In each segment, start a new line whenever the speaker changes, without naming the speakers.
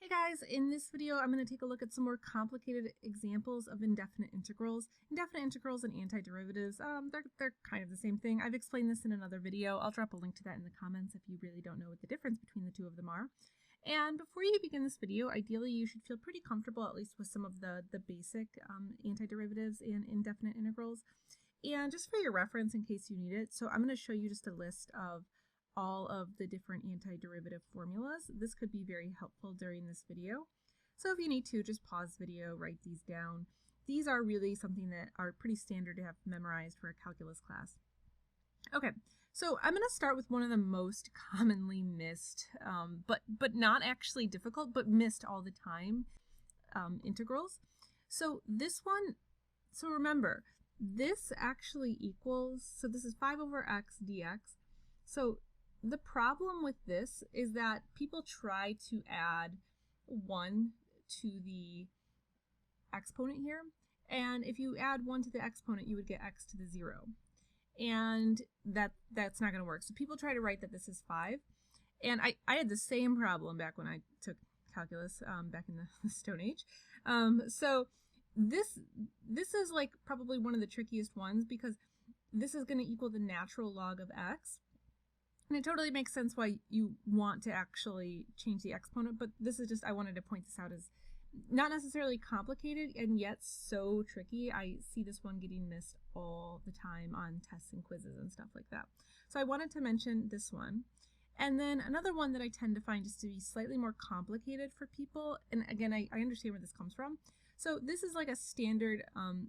guys, in this video I'm going to take a look at some more complicated examples of indefinite integrals. Indefinite integrals and antiderivatives, they're kind of the same thing. I've explained this in another video. I'll drop a link to that in the comments if you really don't know what the difference between the two of them are. And before you begin this video, ideally you should feel pretty comfortable at least with some of the basic antiderivatives and indefinite integrals. And just for your reference in case you need it, so I'm going to show you just a list of all of the different antiderivative formulas. This could be very helpful during this video. So if you need to, just pause the video, write these down. These are really something that are pretty standard to have memorized for a calculus class. Okay, so I'm going to start with one of the most commonly missed, but not actually difficult, but missed all the time, integrals. So this one, so remember, this actually equals, so this is 5 over x dx. So the problem with this is that people try to add 1 to the exponent here, and if you add 1 to the exponent, you would get x to the 0. And that's not going to work. So people try to write that this is 5. And I had the same problem back when I took calculus back in the Stone Age. So this is like probably one of the trickiest ones because this is going to equal the natural log of x. And it totally makes sense why you want to actually change the exponent, but this is just, I wanted to point this out as not necessarily complicated and yet so tricky. I see this one getting missed all the time on tests and quizzes and stuff like that. So I wanted to mention this one. And then another one that I tend to find just to be slightly more complicated for people, and again, I understand where this comes from. So this is like a standard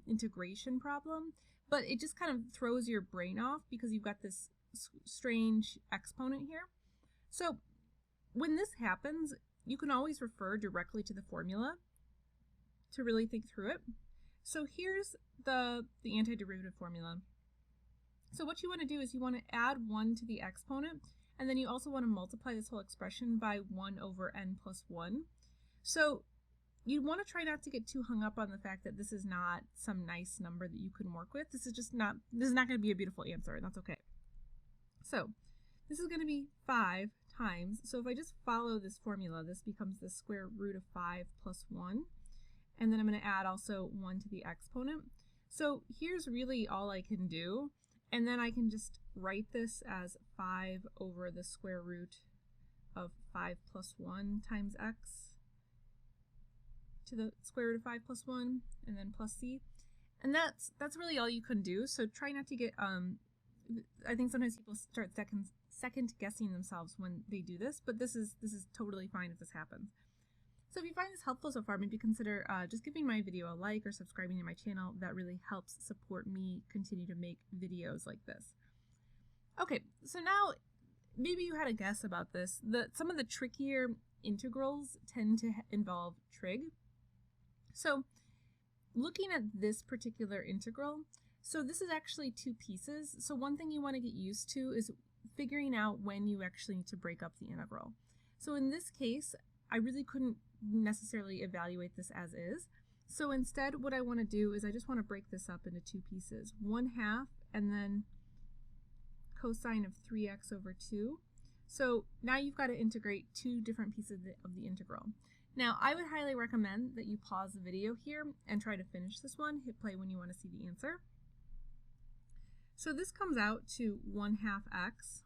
integration problem, but it just kind of throws your brain off because you've got this strange exponent here. So when this happens, you can always refer directly to the formula to really think through it. So here's the antiderivative formula. So what you want to do is you want to add 1 to the exponent, and then you also want to multiply this whole expression by 1 over n plus 1. So you want to try not to get too hung up on the fact that this is not some nice number that you can work with. This is not going to be a beautiful answer, and that's okay. So this is going to be 5 times, so if I just follow this formula, this becomes the square root of 5 plus 1, and then I'm going to add also 1 to the exponent. So here's really all I can do, and then I can just write this as 5 over the square root of 5 plus 1 times x to the square root of 5 plus 1, and then plus c. And that's really all you can do, so try not to get I think sometimes people start second guessing themselves when they do this, but this is totally fine if this happens. So if you find this helpful so far, maybe consider just giving my video a like or subscribing to my channel. That really helps support me continue to make videos like this. Okay, so now maybe you had a guess about this. Some of the trickier integrals tend to involve trig. So looking at this particular integral, so this is actually 2 pieces. So one thing you want to get used to is figuring out when you actually need to break up the integral. So in this case, I really couldn't necessarily evaluate this as is. So instead, what I want to do is I just want to break this up into 2 pieces. 1/2 and then cosine of 3x over 2. So now you've got to integrate 2 different pieces of the integral. Now, I would highly recommend that you pause the video here and try to finish this one. Hit play when you want to see the answer. So this comes out to 1/2 x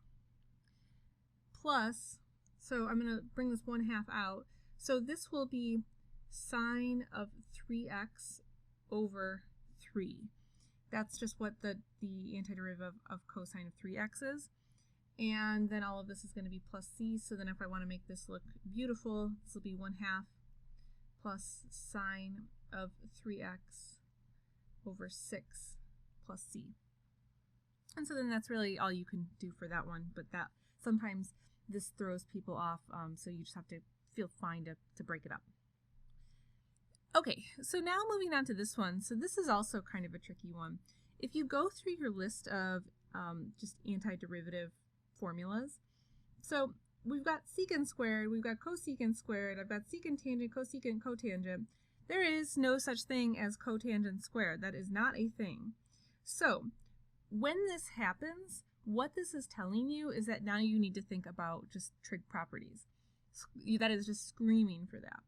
plus, so I'm going to bring this 1/2 out. So this will be sine of 3x over 3. That's just what the antiderivative of cosine of 3x is. And then all of this is going to be plus c. So then if I want to make this look beautiful, this will be 1/2 plus sine of 3x over 6 plus c. And so then that's really all you can do for that one, but that sometimes this throws people off, so you just have to feel fine to break it up. Okay, so now moving on to this one. So this is also kind of a tricky one. If you go through your list of just antiderivative formulas, so we've got secant squared, we've got cosecant squared, I've got secant tangent, cosecant, cotangent. There is no such thing as cotangent squared. That is not a thing. So when this happens, what this is telling you is that now you need to think about just trig properties. That is just screaming for that.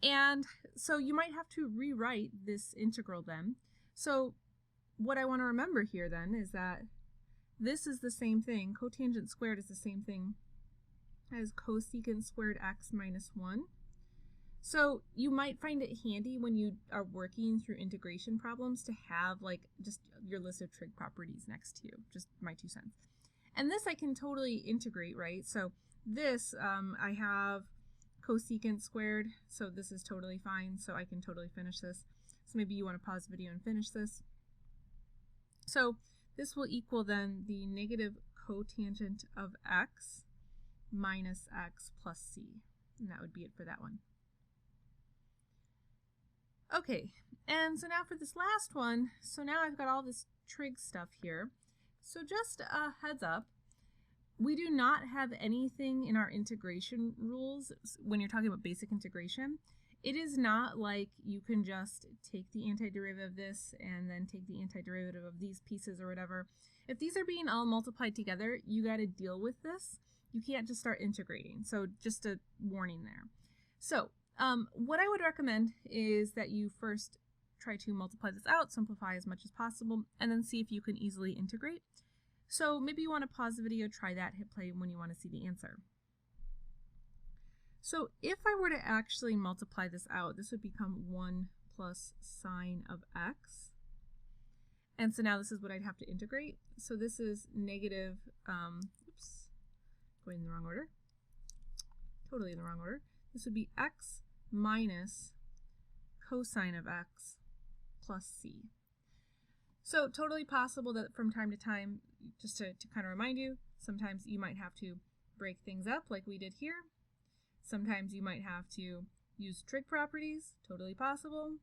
And so you might have to rewrite this integral then. So what I want to remember here then is that this is the same thing. Cotangent squared is the same thing as cosecant squared x minus 1. So you might find it handy when you are working through integration problems to have like just your list of trig properties next to you, just my 2 cents. And this I can totally integrate, right? So this, I have cosecant squared, so this is totally fine, so I can totally finish this. So maybe you want to pause the video and finish this. So this will equal then the negative cotangent of x minus x plus c, and that would be it for that one. Okay, and so now for this last one, so now I've got all this trig stuff here. So just a heads up, we do not have anything in our integration rules when you're talking about basic integration. It is not like you can just take the antiderivative of this and then take the antiderivative of these pieces or whatever. If these are being all multiplied together, you got to deal with this. You can't just start integrating. So just a warning there. So what I would recommend is that you first try to multiply this out, simplify as much as possible, and then see if you can easily integrate. So maybe you want to pause the video, try that, hit play when you want to see the answer. So if I were to actually multiply this out, this would become 1 plus sine of x. And so now this is what I'd have to integrate. So this is negative, oops, going in the wrong order, totally in the wrong order. This would be x minus cosine of x plus c. So totally possible that from time to time, just to kind of remind you, sometimes you might have to break things up like we did here. Sometimes you might have to use trig properties, totally possible.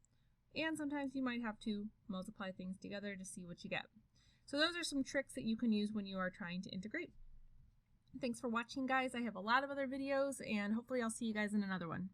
And sometimes you might have to multiply things together to see what you get. So those are some tricks that you can use when you are trying to integrate. Thanks for watching, guys. I have a lot of other videos, and hopefully I'll see you guys in another one.